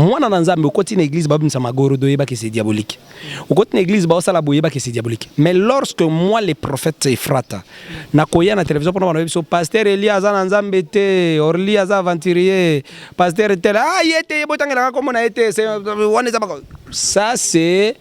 moi na nzambe au côté l'église babimisa magoro doyeba que c'est diabolique au côté l'église ba osala boyeba que c'est diabolique mais lorsque moi les prophètes Ephrata na koya na télévision pour na biso pasteur Elias na nzambe te Orly aza aventurier pasteur tel yete botangela comme na été ça c'est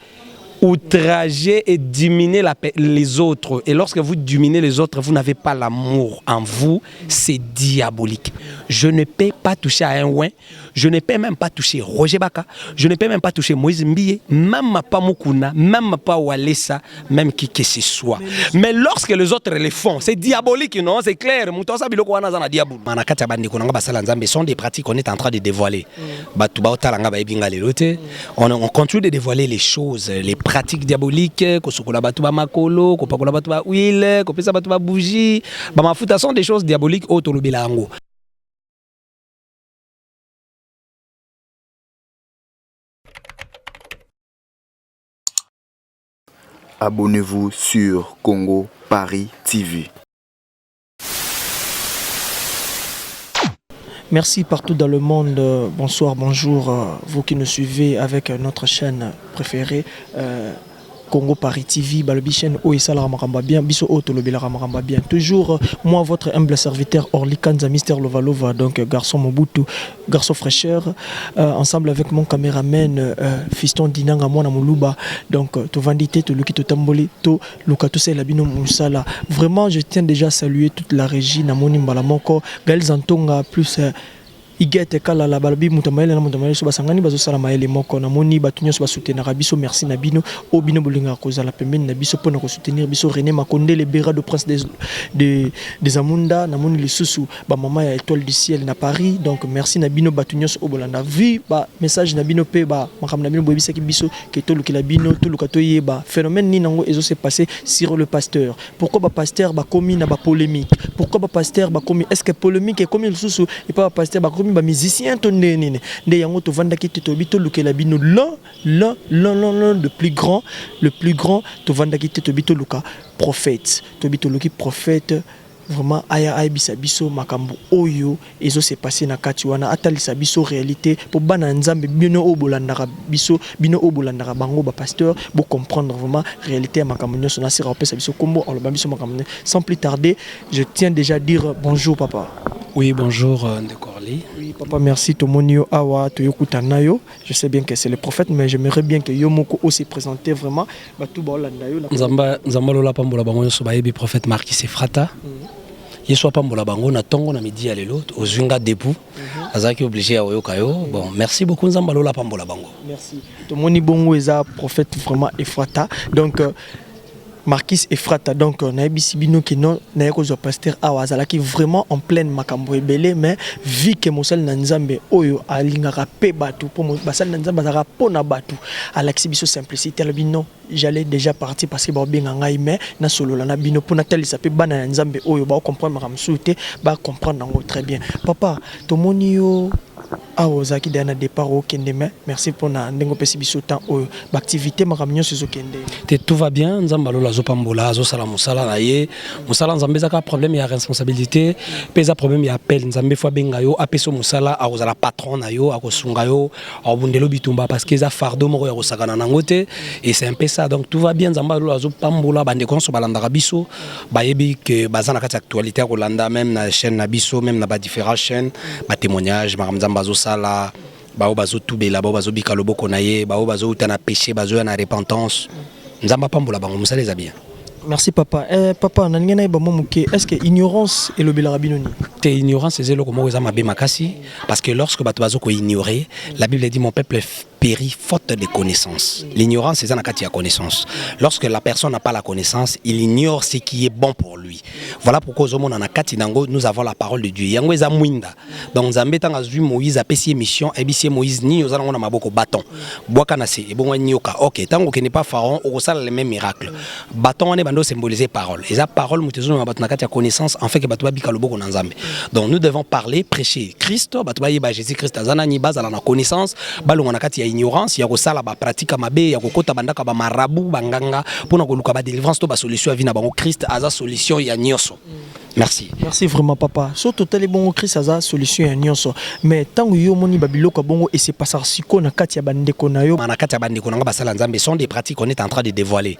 outrager et diminuer les autres. Et lorsque vous diminuez les autres, vous n'avez pas l'amour en vous, c'est diabolique. Je ne peux pas toucher à un ouin, je ne peux même pas toucher Roger Baka, je ne peux même pas toucher Moïse Mbiye, même pas Mukuna, même pas Walesa, même qui que ce soit. Mais lorsque les autres les font, c'est diabolique, non? C'est clair. Ce sont des pratiques qu'on est en train de dévoiler. On continue de dévoiler les choses, les pratiques diaboliques, makolo, huile, bougie, sont des choses diaboliques autour de l'ango. Abonnez-vous sur Congo Paris TV. Merci partout dans le monde. Bonsoir, bonjour, vous qui nous suivez avec notre chaîne préférée. Congo Paris TV, balobi chaîne Oesala Ramakamba bien, biso Otolobela Ramakamba bien. Toujours moi votre humble serviteur Orly Kanza Mister Lovalova, donc garçon Mobutu, garçon fraîcheur, ensemble avec mon caméraman fiston Dinanga Mwana Muluba, donc to vandité, to Luki to Tamboli, to Lukato Labino Moussala. Vraiment je tiens déjà à saluer toute la régie Namoni Mbalamoko, Gaël Zantonga plus Igete kala la balbi mutamaele na mutamaele so basangani bazo sala maele moko na moni batunyo so basoutenir biso merci na bino obino bolinga koza la pembeni na biso pona ko soutenir biso René Makonde le Béra de Prince des Amunda na moni le susu ba mama ya étoile du ciel na Paris donc merci na bino batunyo so obolanda vu ba message na bino pe ba makam na bino boyebisa ki biso ke to lukila bino to lukato yeba phénomène ni nango ezo se passer sur le pasteur. Pourquoi ba pasteur ba komi na ba polémique, pourquoi ba pasteur ba komi, est-ce que polémique est comme le susu et pas ba pasteur ba komi ba musicien to nene nde yango to vanda ki to bito lukela bino l'un le plus grand to vanda ki to bito luka prophète to bito luki prophète vraiment aya aibisa biso makambo oyo ezo se passer na kati wana atalisa biso réalité pour bana nzambe bino obolandaka biso bino obolandaka bango ba pasteur pour comprendre vraiment réalité ya makambo nyoso na sira opesa biso kombo oloba biso makambo sans plus tarder je tiens déjà à dire bonjour papa. Oui, bonjour Ndekorli. Oui, papa, merci. Tomonio Awa, Toyokuta Nayo. Je sais bien que c'est le prophète, mais j'aimerais bien que Yomoko aussi présente vraiment. Nzamba Lola Pambola Bango, Sobayebi, prophète Marquis Ephrata. Yeswa Pambola Bango, na tongo na midi à l'autre, aux Zunga debout. Azaki obligé à Oyokayo. Bon, merci beaucoup Nzamba Lola Pambola Bango. Merci. Tomoni Bongo est un prophète vraiment Ephrata. Donc, Marquis Ephrata, donc naibisi bino ki non naiko zo pasteur awazala qui vraiment en pleine makambo ebele mais vu que mosal na nzambe oyo alingaka pe batu pour basal na nzambe azaka pona batu alaxi biso simplicité la bino j'allais déjà partir parce que ba benga ngai mais na solo la na bino pour natal ça pe bana na nzambe oyo ba comprendre makambo souté ba comprendre ngo très bien papa to monio awozaki dana départ au Kendeme. Merci pour na ndengo pesi biso temps activité makamnyo sezo kende. Tout va bien, nzamba lola zo pambola zo sala musala na ye. Musala nzambe zaka problème ya responsabilité, pesa problème ya appel nzambe fwa benga yo apeso musala awozala patron na yo akosunga yo abundelo bitumba parce que za fardeau moko ya kosakana nangote et c'est un peu ça donc tout va bien nzamba lola zo pambola bande konso balanda biso bayebi que bazana kati actualité kolanda même na chaîne na biso même na ba différentes chaînes ba témoignage makamzamba zo sala bao bazo tubela bao bazo bika loboko na ye bao bazo utana péché bazo na repentance nzamba pambola bango musaleza bien. Merci papa. Papa nangena iba momuke est-ce que ignorance et le belarabinoni te ignorance c'est le comment za mabe makasi parce que lorsque bato bazo ko ignorer la Bible dit mon peuple périt faute de connaissance. L'ignorance c'est un akati à connaissance. Lorsque la personne n'a pas la connaissance, il ignore ce qui est bon pour lui. Voilà pourquoi au na kati nango nous avons la parole de Dieu. Yango eza mwinda. Donc Nzambe tanga zui Moïse a pesi mission et bisie Moïse ni ozana ngona maboko bâton. Boaka na se et bon nyoka. OK, tango ke n'est pas pharaon au sala les mêmes miracles. Bâton on est bando symboliser parole. Et ça parole mutezo na bato na kati à connaissance en fait que bato bika loboko na Nzambe. Donc nous devons parler, prêcher Christ, bato ba yeba Jésus Christ azana ni base à la connaissance, balonga na kati ignorance ya kosala ba pratique mabe ya kokota bandaka ba marabu banganga pona koluka ba délivrance to ba solution ya vie na bango Christ aza solution ya nyoso Merci. Merci vraiment papa. So total bon Christ aza solution ya nyonso. Mais tant yo moni babilo ka bongo et c'est pas ça siko na kati ya bande ko na yo. Na kati ya bande ko nga basala nzambe sont des pratiques qu'on est en train de dévoiler.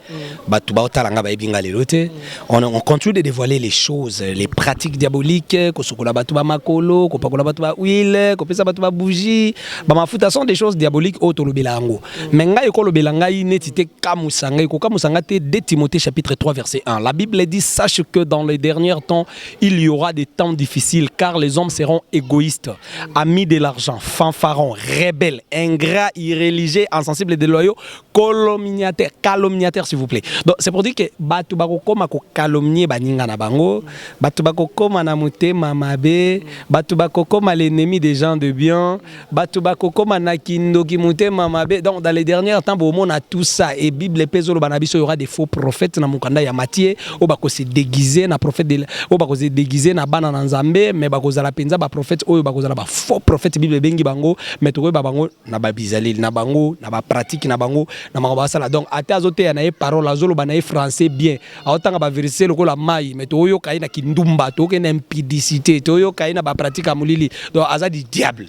Batu ba otalanga ba ebinga lelote. On continue de dévoiler les choses, les pratiques diaboliques, ko sokola batu ba makolo, ko pakola batu ba huile, ko pesa batu ba bougie, ba mafuta sont des choses diaboliques au tolobela ngo. Mais nga eko lobela ngai netite kamusanga eko kamusanga te 2 Timothée chapitre 3 verset 1. La Bible dit sache que dans les derniers temps il y aura des temps difficiles car les hommes seront égoïstes, amis de l'argent, fanfarons, rebelles, ingrats, irréligieux, insensibles et déloyaux, calomniateurs s'il vous plaît. Donc c'est pour dire que batu bako koma ko calomnier baninga na bango, batu bako koma na mutema mabe, batu bako koma l'ennemi des gens de bien, batu bako koma na kindoki mutema mabe. Donc dans les derniers temps bon on a tout ça et Bible pezolo banabiso il y aura des faux prophètes na mukanda ya Matthieu, o bako se déguiser na prophète de o bako se déguiser na bana na nzambe mais bakozala penza ba prophète oyo bakozala ba faux prophète bible bengi bango mais to ba bango na ba bizaleli na bango na ba pratique na bango na makaba sala donc ate azote ya na e parole azolo ba na e français bien aotanga ba verset lokola mai mais to oyo kai na kindumba to ke na impudicité to oyo kai na ba pratique amulili donc azadi diable.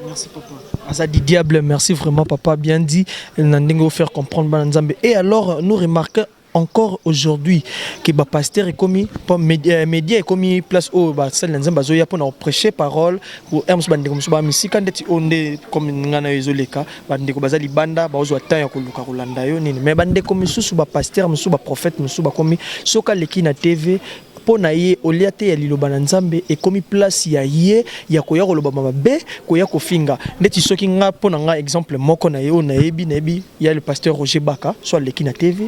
Merci papa. Azadi diable, merci vraiment papa, bien dit. Nandingo faire comprendre banzambe. Et alors nous remarquons encore aujourd'hui que le pasteur est commis, média est commis place au celle nzamba zoya pour prêcher parole pour ms bande comme ça misi quand on est comme ngana ezoleka bande ko bazali banda bazo atanya ko luka kolanda yo nini mais bande comme susu ba pasteur musu ba prophète musu ba commis soka leki na TV pona ye oliate ya liloba na nzambe e komi place ya ye ya koya koloba mabe koya kofinga ndeti soki nga pona nga exemple moko na ye o na yebi ya le pasteur Roger Baka soit leki na TV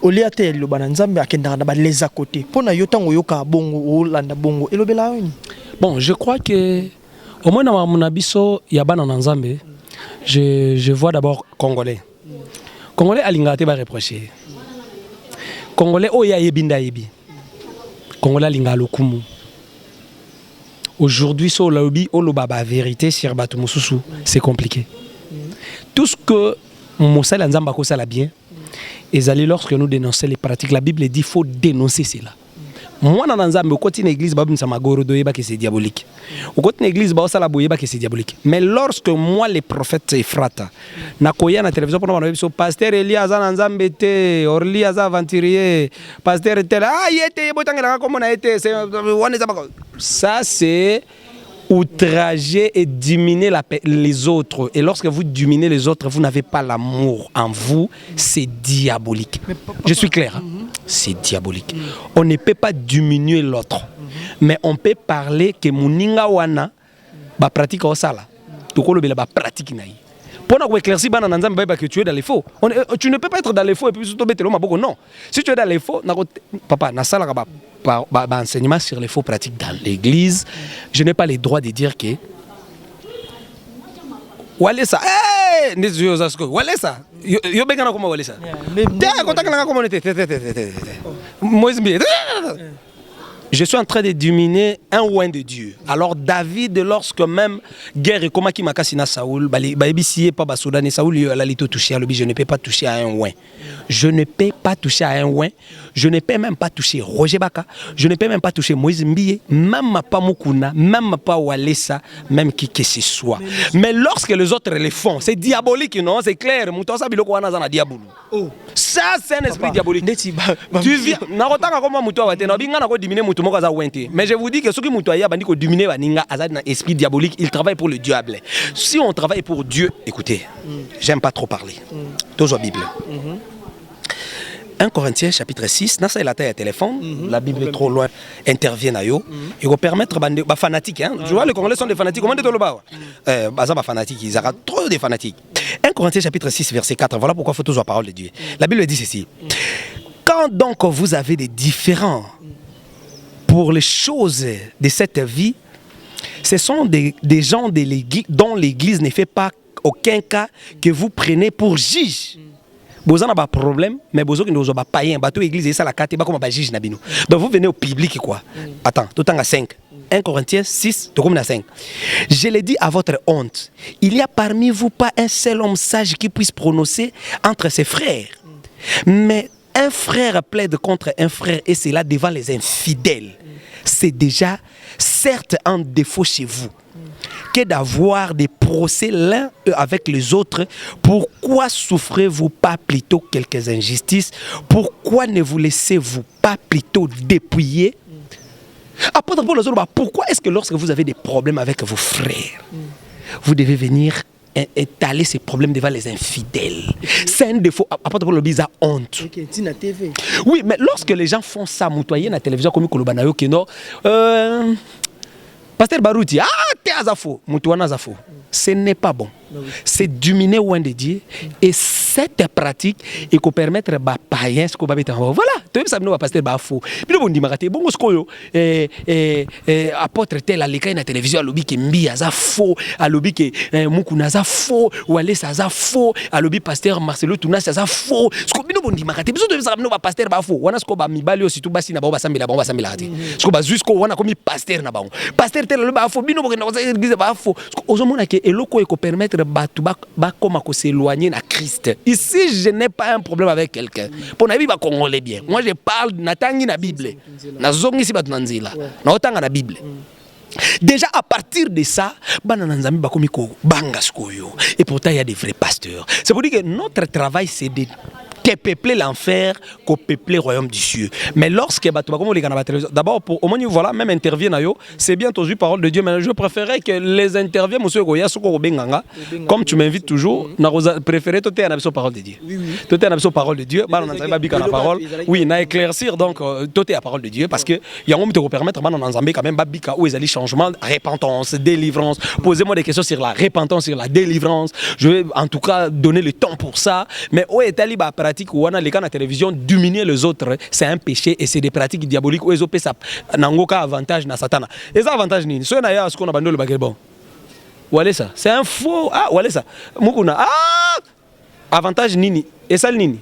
oliate ya liloba na nzambe akendaka na ba les à côté pona yo tango yoka bongo o landa bongo elobela oni. Bon, je crois que au moins dans mon abisso ya bana na nzambe je vois d'abord congolais. Congolais alingate ba reprocher. Congolais oya yebinda yebi. Congolais linga lokumu. Aujourd'hui so lobi o lobaba vérité sur batu mususu, c'est compliqué. Tout ce que Moussa Nzamba ko sala bien. Et lorsque nous dénonçons les pratiques, la Bible dit qu'il faut dénoncer cela. Moi, dans l'Anzambe, au côté de l'église, c'est diabolique. Au côté de l'église, c'est diabolique. Mais lorsque moi, les prophètes Ephrata, nakoya na télévision pour nous pasteur Elias Anzambe était, Orli Aza aventurier, pasteur tel, ah, il était, comme on a été, ça c'est outrager et diminuer les autres. Et lorsque vous diminuez les autres, vous n'avez pas l'amour en vous, c'est diabolique. Je suis clair, hein? C'est diabolique. On ne peut pas diminuer l'autre, mais on peut parler que Muninga wana ba pratique au sala. Tokolo bela ba pratique naï. Pour éclaircir que tu es dans les faux. Tu ne peux pas être dans les faux et puis surtout mettre le maboko. Non. Si tu es dans les faux, papa, na sala ba enseignement sur les faux pratiques dans l'église, je n'ai pas le droit de dire que Walesa, Walesa, yo bengana comme Walesa. Je suis en train de diminuer un oint de Dieu. Alors David, lorsque même guerre et comment qui m'a cassé Saoul, je ne peux pas toucher à un oint. Je ne peux pas toucher à un oint. Je ne peux même pas toucher Roger Baka. Je ne peux même pas toucher Moïse Mbiye, même pas Mukuna, même pas Walesa, même qui que ce soit. Mais lorsque les autres le font, c'est diabolique, non? C'est clair. Ça, c'est un esprit diabolique. Tu viens, mais je vous dis que ceux qui ont dominer un esprit diabolique, ils travaillent pour le diable. Si on travaille pour Dieu, écoutez, j'aime pas trop parler. Tous la Bible. 1 Corinthiens chapitre 6, nasa la taille à téléphone, la Bible est trop loin, intervient à yo. Il va permettre aux fanatiques, hein. Je vois les Congolais sont des fanatiques, comment dit-on le bas? Fanatiques, ils ont trop de fanatiques. 1 Corinthiens chapitre 6 verset 4, voilà pourquoi il faut toujours la parole de Dieu. La Bible dit ceci. Quand donc vous avez des différends pour les choses de cette vie, ce sont des gens de l'église, dont l'église ne fait pas aucun cas que vous prenez pour juge. Vous avez un problème, mais vous avez un païen, bateau église et ça la carte, comme un juge nabino. Donc vous venez au public quoi. Attends, tout le temps à 5. 1 Corinthiens 6, tout comme à 5. Je l'ai dit à votre honte, il y a parmi vous pas un seul homme sage qui puisse prononcer entre ses frères. Mais un frère plaide contre un frère et c'est là devant les infidèles. c'est déjà certes un défaut chez vous que d'avoir des procès l'un avec les autres. Pourquoi souffrez-vous pas plutôt quelques injustices? Pourquoi ne vous laissez-vous pas plutôt dépouiller? Apôtre Paul, pourquoi est-ce que lorsque vous avez des problèmes avec vos frères, vous devez venir étaler ces problèmes devant les infidèles? C'est un défaut. Apôtre Paul, il a honte. Oui, mais lorsque les gens font ça, moutoyer la télévision comme Kolobanayo Keno, Pasteur Barouti, t'es azafo, moutouana azafo. Ce n'est pas bon. C'est dominer loin de Dieu. Et cette pratique, il peut permettre à païens ce qu'on va mettre en haut. Voilà, tu sais, ça nous va pasteur Bafo. Puis nous, on dit, bon, ce qu'on apôtre tel à l'écran, la télévision, à l'objet qui mbi azafo, à l'objet qui Moukouna azafo, ou Alès azafo, à l'objet pasteur Marcelo Tounas azafo. Ce qu'on nous, on dit, besoin de ça, nous va pasteur Bafo. On a ce qu'on va mi balio, si tout bassi, n'a pas sambi la bomba sambi la rati. Ce qu'on va jusqu'au, on a comme pasteur n'a pas. Pasteur tel le Bafo, bino, on a l'église Bafo. Aux hommes, et l'eau qui permettre comment s'éloigner de Christ. Ici, je n'ai pas un problème avec quelqu'un. Pour la Bible, congolais bien. Moi, je parle de la Bible. La Bible. Déjà, à partir de ça, et pourtant, il y a des vrais pasteurs. C'est pour dire que notre travail, c'est de peupler l'enfer qu'au peupler le royaume du cieux. Mais lorsque d'abord, au moins, voilà, même intervient, c'est bien entendu parole de Dieu, mais je préférais que les interviennent, monsieur Goya, comme tu m'invites toujours, je préférais tout est parole de Dieu. Tout est parole de Dieu, oui, na éclaircir donc tout est la parole de Dieu, parce que il y a un moment te permettre quand même babika où ils allaient changement, repentance, délivrance. Posez-moi des questions sur la repentance, sur la délivrance. Je vais en tout cas donner le temps pour ça. Mais où est allé pratique où on a les cas la télévision dominer les autres, c'est un péché et c'est des pratiques diaboliques où ils ont ça n'angoka avantage na satana. Et ça avantage ni ce na ya ce qu'on a bandé le bagage bon. Où est ça? C'est un faux où est ça? Mukuna avantage nini et ça nini?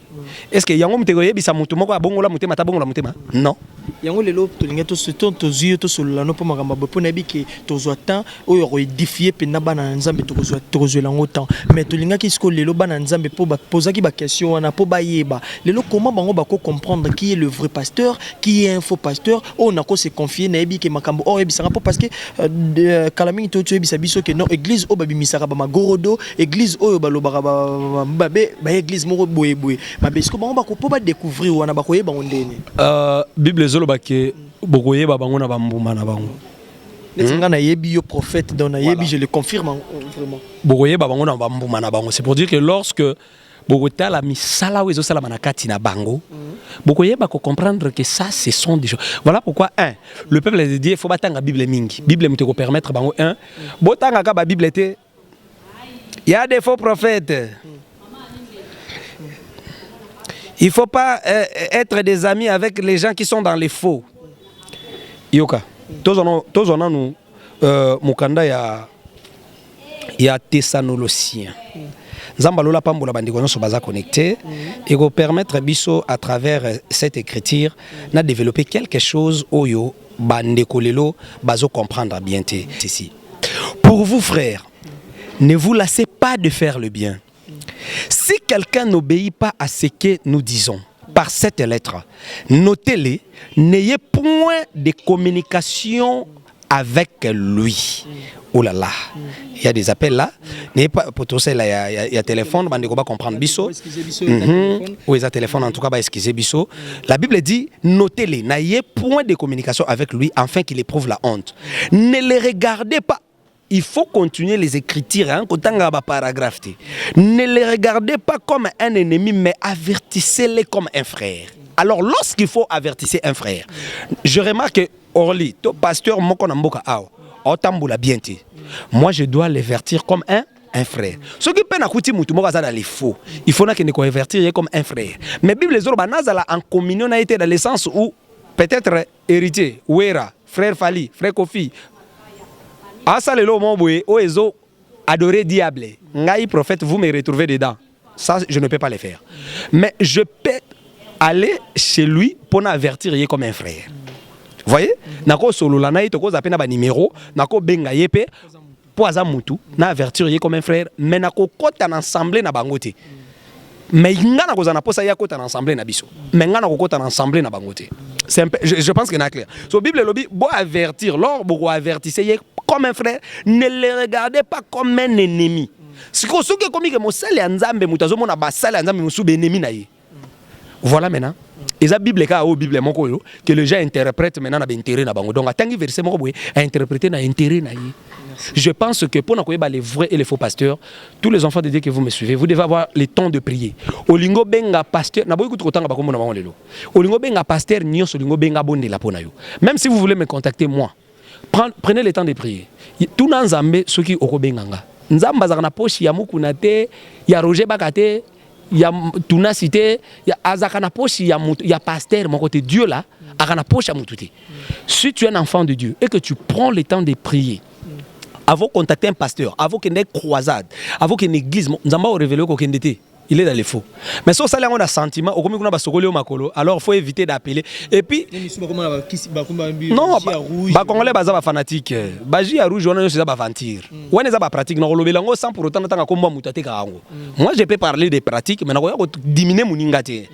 Est-ce que yango mtegoye bisa mutu moko abongo la mutema tabongo la mutema? Non. Yango lelo to linga to seton to zuyo to solo no po makamba bo na biki to zo temps oyo ko édifier pe na bana nzambe to zo lango temps mais to linga ki sko lelo bana nzambe po ba poser ki ba question wana po ba yeba lelo comment bango ba ko comprendre qui est le vrai pasteur, qui est un faux pasteur, on a ko se confier na biki makambo o ebisanga po parce que kalami to ebisa biso que non église o ba bimisaka ba magorodo église oyo ba lobaka ba église moko boye ma besko bango ba ko po ba découvrir wana ba ko yeba ondene Bible zolobake bokoye babango na bambuma na bango. Nga na yebi yo prophète donc na yebi je le confirme vraiment. Bokoye babango na bambuma na bango. C'est pour dire que lorsque bokota la misala wezo sala manakati na bango, bokoye ba ko comprendre que ça ce sont des choses. Voilà pourquoi le peuple de Dieu faut batanga Bible mingi. Bible me te ko permettre bango botanga ka ba Bible était il y a des faux prophètes. Il ne faut pas être des amis avec les gens qui sont dans les faux. Yoka. Tous on a nous mukanda ya Thessaloniciens. Zambalola pambola bandikono so baza connecté et go permettre biso à travers cette écriture na développer quelque chose oyo bandekolelo bazo comprendre bien ici. Pour vous frères, ne vous lassez pas de faire le bien. Si quelqu'un n'obéit pas à ce que nous disons par cette lettre, notez-les, n'ayez point de communication avec lui. Oh là là, il y a des appels là. N'ayez pas pour tout ça, il y a téléphone, on va comprendre biso. Oui, il y a téléphone en tout cas, excusez biso. La Bible dit, notez-les, n'ayez point de communication avec lui afin qu'il éprouve la honte. Ne les regardez pas. Il faut continuer les écritures, paragraphe. Ne les regardez pas comme un ennemi, mais avertissez-les comme un frère. Alors, lorsqu'il faut avertir un frère, je remarque que Orly, ton pasteur Mokonamboka Ao, Otamboula Bienti, moi je dois l'avertir comme un frère. Ce qui peut n'accoutir Moutoumora dans les faux, il faut qu'il nous avertir comme un frère. Mais la Bible, les autres, en communion, a été dans le sens où peut-être héritier, Ouera, frère Fali, frère Kofi. Asa lelo moboé oezo adorer diable. Ngai prophète vous me retrouvez dedans. Ça je ne peux pas le faire. Mais je peux aller chez lui pour avertir comme un frère. Vous voyez? Nako solo la naïto ko zapena ba numéro, nako benga yepe pour azamutu na avertir comme un frère, mais nako kota na ensemble na bangote. Mais ngana ko zana posa ya kota na ensemble na biso. Mais ngana ko kota na ensemble na bangote. Je pense que c'est clair. So Bible lobby bon avertir, lors beaucoup avertissez comme un frère, ne le regardez pas comme un ennemi. Si vous avez commis que mon sale anzambe mutazo mon abasale anzambe musu ennemi na ye. Voilà maintenant. Et la Bible ka au Bible moko yo que les gens interprètent maintenant na intérêt na bango. Donc atangi verset moko boye à interpréter na intérêt na ye. Je pense que pour nakoyeba les vrais et les faux pasteurs, tous les enfants de Dieu que vous me suivez, vous devez avoir le temps de prier. Olingo benga pasteur, na boy kutokotanga bakombo na bango lelo. Olingo benga pasteur nyonso olingo benga bonde la pona yo. Même si vous voulez me contacter moi, prenez le temps de prier. Tout na nzambe soki okobenganga. Nzamba za na poche ya mukuna te, ya Roger Bakate, ya tuna cité, ya azaka na poche ya pasteur mon côté Dieu là, akana poche ya mututé. Si tu es un enfant de Dieu et que tu prends le temps de prier, avant de contacter un pasteur, avant qu'il y ait une croisade, avant qu'il y ait une église, Nzamba a révélé qu'il était. Il est dans les faux. Mais si on a un sentiment, alors il faut éviter d'appeler. Et puis, non, les Congolais sont fanatiques. Les rouge, on est aventure. On est pratique. Sans pour autant, moi, je peux parler des pratiques, mais je vais diminuer mon ingate. Il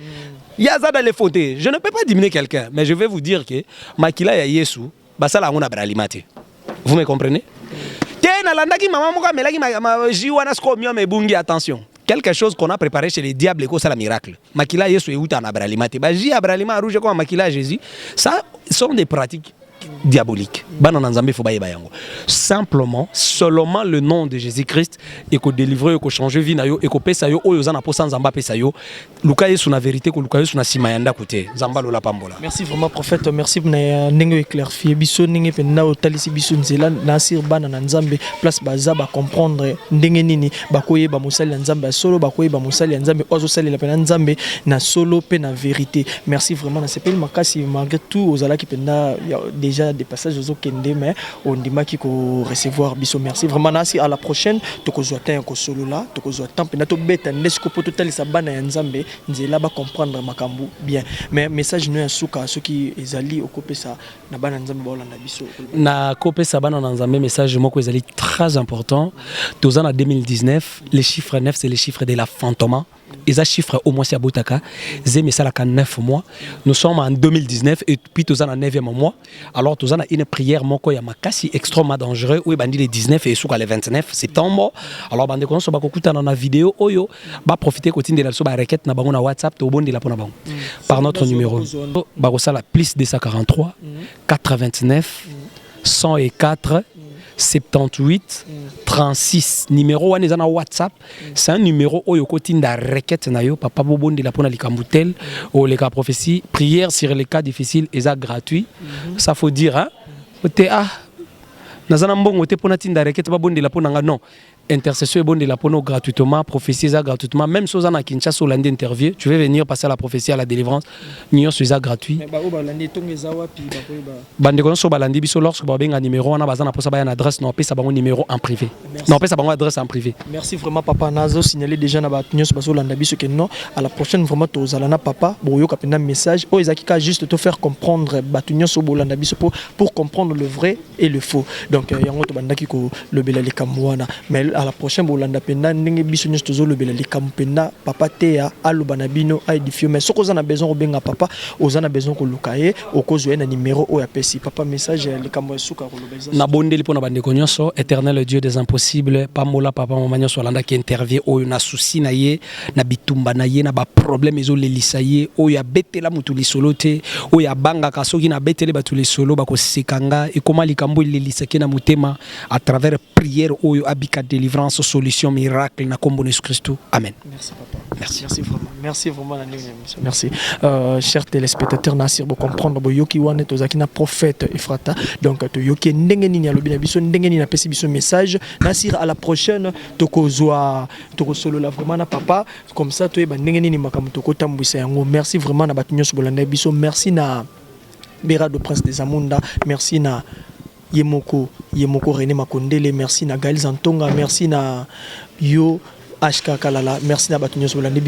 y a ça dans les fauteuils. Je ne peux pas diminuer quelqu'un, mais je vais vous dire que Makila ya Yesu, ça là on a bralimate. Vous me comprenez? Attention. Quelque chose qu'on a préparé chez les diables, c'est le miracle. Makila Yesu et Uta Abralimate. Baji Abralima rouge comme Makila Jésus. Ça sont des pratiques diaboliques. Simplement, seulement le nom de Jésus-Christ et qu'on délivre, et qu'on change vie nayo et qu'on paie ça yo oyozana pour sans zamba paie ça yo. Luka Yesu na vérité que Luka Yesu na simayanda côté. Zamba lola pambola. Merci vraiment prophète, merci pour n'engo éclaircier biso n'engo pena otalisi biso nzela nasir bana na nzambe place baza ba comprendre ndenge nini bakoye ba musali nzambe solo bakoye ba musali nzambe ozo sali la pena nzambe na solo pe na vérité. Merci vraiment na sepel makasi malgré tout ozala ki pena déjà des passages aux kende mais on dit qui ko recevoir biso. Merci vraiment nasi à la prochaine toko zoata ko solo là toko zoata pena to beta nesko poto talisa bana ya nzambe nzela ba comprendre makambu bien mais message no ya suka ceux qui ezali okopesa na bana nzambe ba olanda biso na kopesa bana nzambe message moko ezali très important. Tozana 2019 les chiffres 9 c'est les chiffres de la fantôme. Et ça chiffre au moins c'est à Botaka. Zé ça la 9 mois. Nous sommes en 2019 et puis tous en 9e mois. Alors tous en a une prière moko ya makasi extrêmement dangereux où bandi les 19 et souka le 29 septembre. Alors bandi kono so ba kokuta na vidéo oyo ba profiter côté de la so ba requête na bango na WhatsApp to bondi la pona bango. Par notre numéro ba ko sala plus 243 429 104 78 36 numéro wana ezana WhatsApp. C'est un numéro oyo kotinda requête na yo papa bobondi la pona likambutel ou les cas prophétie prière sur les cas difficiles et ça gratuit. Ça faut dire hein ote nazana mbongo te pona tinda requête babondi la pona non intercession et bon de la pono gratuitement, prophétie ça gratuitement. Même si on a Kinshasa ou l'année interview, tu veux venir passer à la prophétie à la délivrance, nous sommes ça gratuit. Bande kon so balandi biso lorsque ba benga numéro on a bazana pour ça ba adresse non pesa bango numéro en privé. Non pesa bango adresse en privé. Merci vraiment papa Nazo signaler déjà na ba nyos baso landa biso que non à la prochaine vraiment to zalana papa boyo kapena message o ezakika juste te faire comprendre ba nyos bolanda biso pour comprendre le vrai et le faux. Donc yango to bandaki ko le belali kamwana mais à la prochaine bolanda penda ndenge biso nyos tozo le belali kampenda papa teya alobana bino a édifier mais soko za na besoin ko benga papa ozana besoin ko lukaye okozwe na numéro o ya pesi papa message le kamwa suka ko lobeza na bondeli pona bande konyoso éternel Dieu des impossibles pamola papa mamanyo solanda qui intervient o na souci na ye na bitumba na ye na ba problème ezo lelisa ye o ya betela mutu lisolote o ya banga kasoki na betele batu lisolo bako sekanga e koma likambo lelisa ke na mutema à travers prière o yo abika délivrance solution miracle na kombo Jésus Christ. Amen. Merci papa. Merci vraiment merci chers téléspectateurs Nasir bo comprendre bo yoki wane tozaki na prophète Ephrata donc to yoki ndenge nini alobi na biso ndenge nini na pesi biso message Nasir à la prochaine tokozwa solo la vraiment na papa comme ça to eba ndenge nini makambo tokotambwisa yango merci vraiment na batu nyonso bolanda biso merci na Bera de Prince des Amunda merci na Yemoko René Makondele merci na Gaël Zantonga merci na Yo HK Kalala merci na batu nyonso bolanda